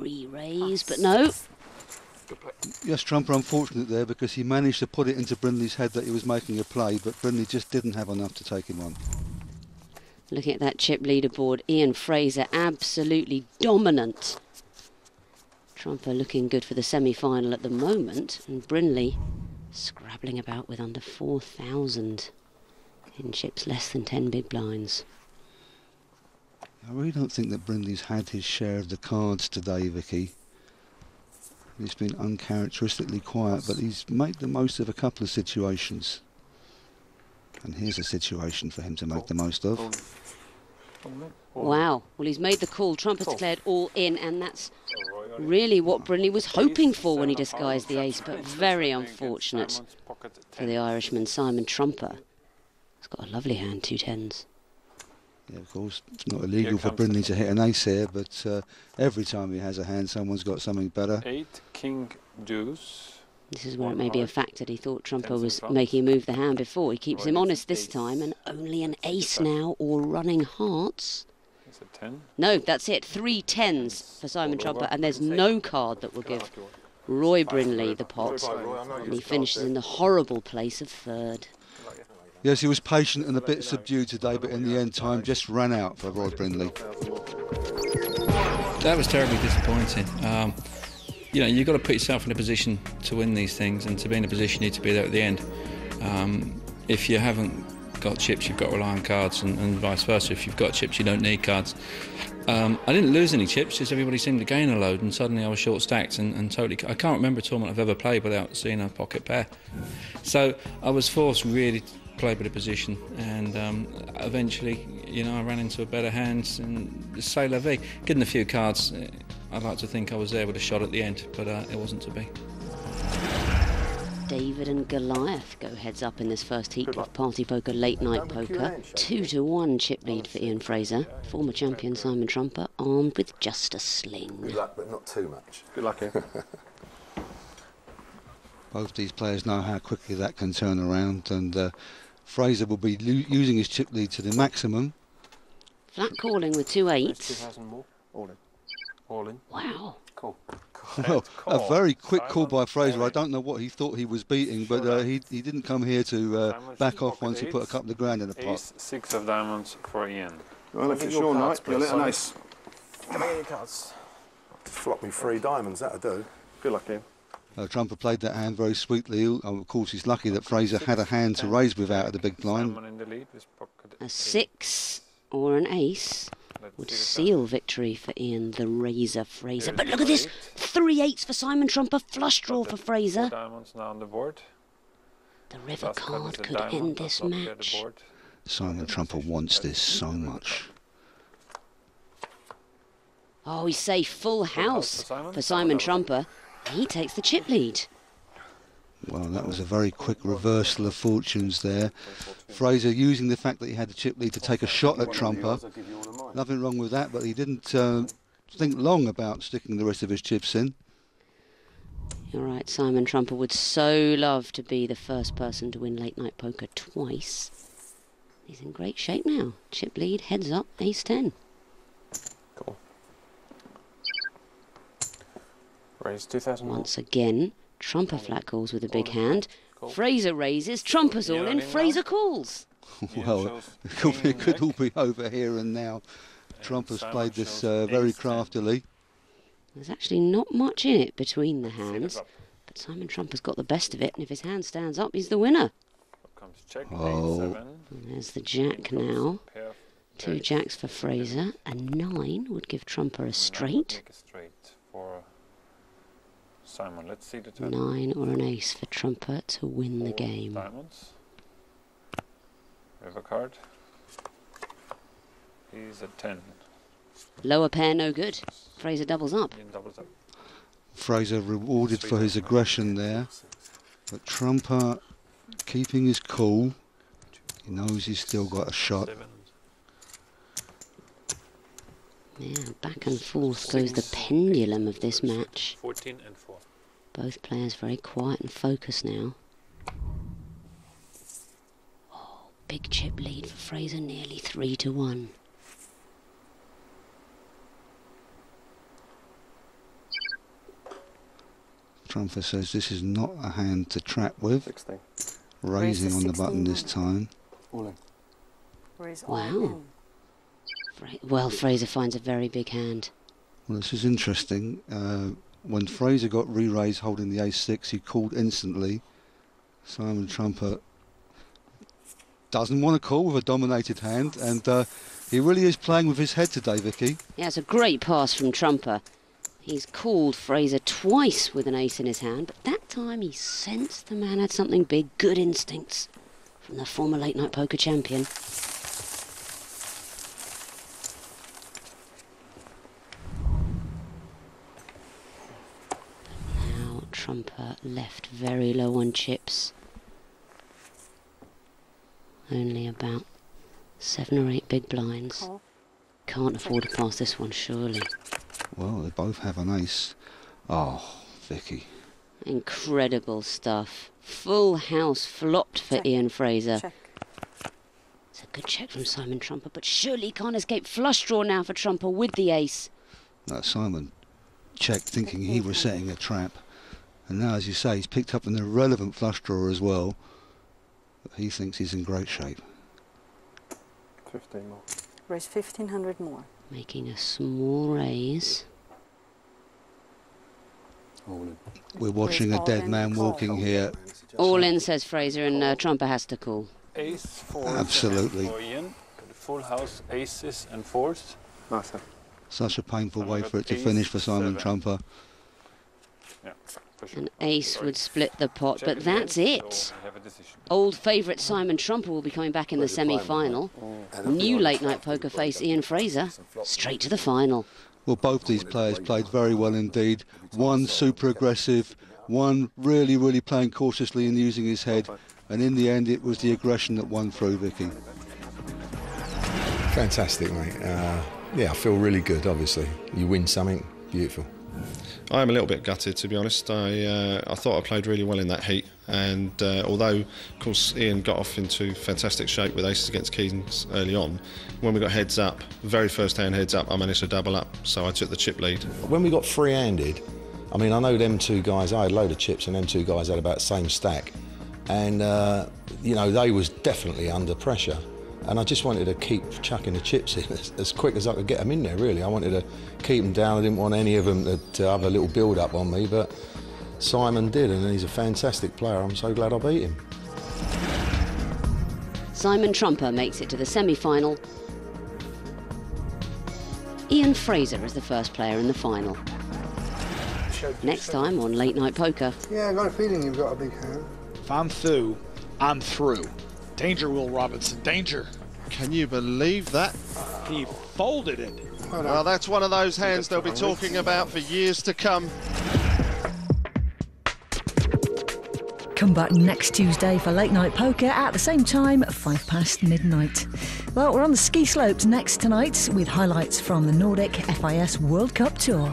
re-raise, but no. Yes, Trumper unfortunate there because he managed to put it into Brindley's head that he was making a play, but Brindley just didn't have enough to take him on. Looking at that chip leaderboard, Ian Fraser absolutely dominant. Trumper looking good for the semi-final at the moment, and Brindley scrabbling about with under 4,000 in chips less than 10 big blinds. I really don't think that Brindley's had his share of the cards today, Vicky. He's been uncharacteristically quiet, but he's made the most of a couple of situations. And here's a situation for him to make the most of. Wow, well, he's made the call. Trump has declared all in, and that's really what Brindley was hoping for when he disguised the ace, but very unfortunate for the Irishman Simon Trumper. He's got a lovely hand, 2 tens. Yeah, of course, it's not illegal for Brindley to hit an ace here, but every time he has a hand, someone's got something better. 8, king, deuce. This is where it may be a fact that he thought Trumper was making him move the hand before. He keeps him honest this time, and only an ace now, or running hearts. Is it 10? No, that's it. 3 tens for Simon Trumper, and there's no card that will give Roy Brindley the pot. And he finishes in the horrible place of 3rd. Yes, he was patient and a bit subdued today, but in the end, time just ran out for Roy Brindley. That was terribly disappointing. You know, you've got to put yourself in a position to win these things, and to be in a position you need to be there at the end. If you haven't got chips, you've got to rely on cards, and vice versa. If you've got chips, you don't need cards. I didn't lose any chips, just everybody seemed to gain a load, and suddenly I was short stacked and totally... I can't remember a tournament I've ever played without seeing a pocket pair. So I was forced really to play with a position, and eventually, you know, I ran into a better hand, and c'est la vie. Given a few cards, I'd like to think I was there with a shot at the end, but it wasn't to be. David and Goliath go heads up in this first heat of Party Poker Late Night Poker. 2-1 chip lead for Ian Fraser. Former champion Simon Trumper armed with just a sling. Good luck, but not too much. Good luck, Ian. Both these players know how quickly that can turn around, and Fraser will be using his chip lead to the maximum. Flat calling with 2 8s. 2,000 more. All in. All in. Wow. Cool. Well, a very quick call by Fraser. I don't know what he thought he was beating, but he didn't come here to back off once he put a couple of grand in the pot. Ace, 6 of diamonds for Ian. Well, if it's your night, you'll hit a nice. Can I get your cards? Flop me 3 diamonds, that'll do. Good luck, Ian. Trumper played that hand very sweetly. Of course, he's lucky that Fraser had a hand to raise without at the big blind. In the lead, A 6 or an ace would seal victory for Ian the Razor Fraser. But look at this! 3 8s for Simon Trumper, flush draw for Fraser. Diamonds now on the board. The river card could end this match. Simon Trumper wants this so much. Oh, he's safe. Full house for Simon Trumper. He takes the chip lead. Well, that was a very quick reversal of fortunes there. Fraser using the fact that he had the chip lead to take a shot at Trumper. Nothing wrong with that, but he didn't think long about sticking the rest of his chips in. You're right, Simon Trumper would so love to be the first person to win late night poker twice. He's in great shape now. Chip lead, heads up, ace 10. Cool. Raise 2,000 more. Once again, Trumper flat calls with a big hand. Fraser raises, Trumper's all in, Fraser calls. Well, it could all be over here and now. Trumper's played this very craftily. There's actually not much in it between the hands, but Simon Trumper's got the best of it, and if his hand stands up, he's the winner. Oh. And there's the jack now. 2 jacks for Fraser, a 9 would give Trumper a straight. Simon, let's see the turn. 9 or an ace for Trumper to win the game. Diamonds. River card. He's a 10. Lower pair, no good. Fraser doubles up. Doubles up. Fraser rewarded for his aggression there, but Trumper keeping his cool. He knows he's still got a shot. Yeah, back and forth goes the pendulum of this match. 14 and 4. Both players very quiet and focused now. Oh, big chip lead for Fraser, nearly 3-1. Trumper says this is not a hand to trap with. 16. Raising on the 16 button this time. All in. Raise all Wow. in. Well, Fraser finds a very big hand. Well, this is interesting. When Fraser got re-raised holding the ace-6, he called instantly. Simon Trumper doesn't want to call with a dominated hand, and he really is playing with his head today, Vicky. Yeah, it's a great pass from Trumper. He's called Fraser twice with an ace in his hand, but that time he sensed the man had something big, good instincts from the former late night poker champion. Now Trumper left very low on chips. Only about 7 or 8 big blinds. Call. Can't afford to pass this one, surely. Well, they both have an ace. Oh, Vicky. Incredible stuff. Full house flopped for Check. Ian Fraser. Check. It's a good check from Simon Trumper, but surely he can't escape flush draw now for Trumper with the ace. No, Simon checked thinking he was setting a trap. And now, as you say, he's picked up an irrelevant flush draw as well. But he thinks he's in great shape. 15 more. Raise 1,500 more. Making a small raise. All in. We're watching a all dead in, man call. walking here. All in, says Fraser, and Trumper has to call. Ace, 4. Absolutely. For Ian. Got the full house, aces and 4s. Nice then. Such a painful way Simon for it to got finish ace, for Simon 7. Trumper. Yeah, for sure. An ace Sorry. would split the pot, Check but again, that's so it. we have a decision. Old favourite Simon Trumper will be coming back in the semi-final. New late night poker face Ian Fraser, straight to the final. Well, both these players played very well indeed. One super aggressive, one really, really playing cautiously and using his head. And in the end, it was the aggression that won through, Vicky. Fantastic, mate. Yeah, I feel really good, obviously. You win something, beautiful. I'm a little bit gutted, to be honest. I thought I played really well in that heat, and although, of course, Ian got off into fantastic shape with aces against kings early on, when we got heads up, very first hand heads up, I managed to double up, so I took the chip lead. When we got free-handed, I mean, I know them two guys, I had a load of chips, and them two guys had about the same stack. And, you know, they was definitely under pressure. And I just wanted to keep chucking the chips in as quick as I could get them in there, really. I wanted to keep them down. I didn't want any of them to have a little build-up on me, but Simon did, and he's a fantastic player. I'm so glad I beat him. Simon Trumper makes it to the semi-final. Ian Fraser is the first player in the final. Next time on Late Night Poker. Yeah, I got a feeling you've got a big hand. If I'm through, I'm through. Danger, Will Robinson, danger. Can you believe that? He folded it. Well, that's one of those hands they'll be talking about for years to come. Come back next Tuesday for Late Night Poker at the same time, 5 past midnight. Well, we're on the ski slopes next tonight with highlights from the Nordic FIS World Cup Tour.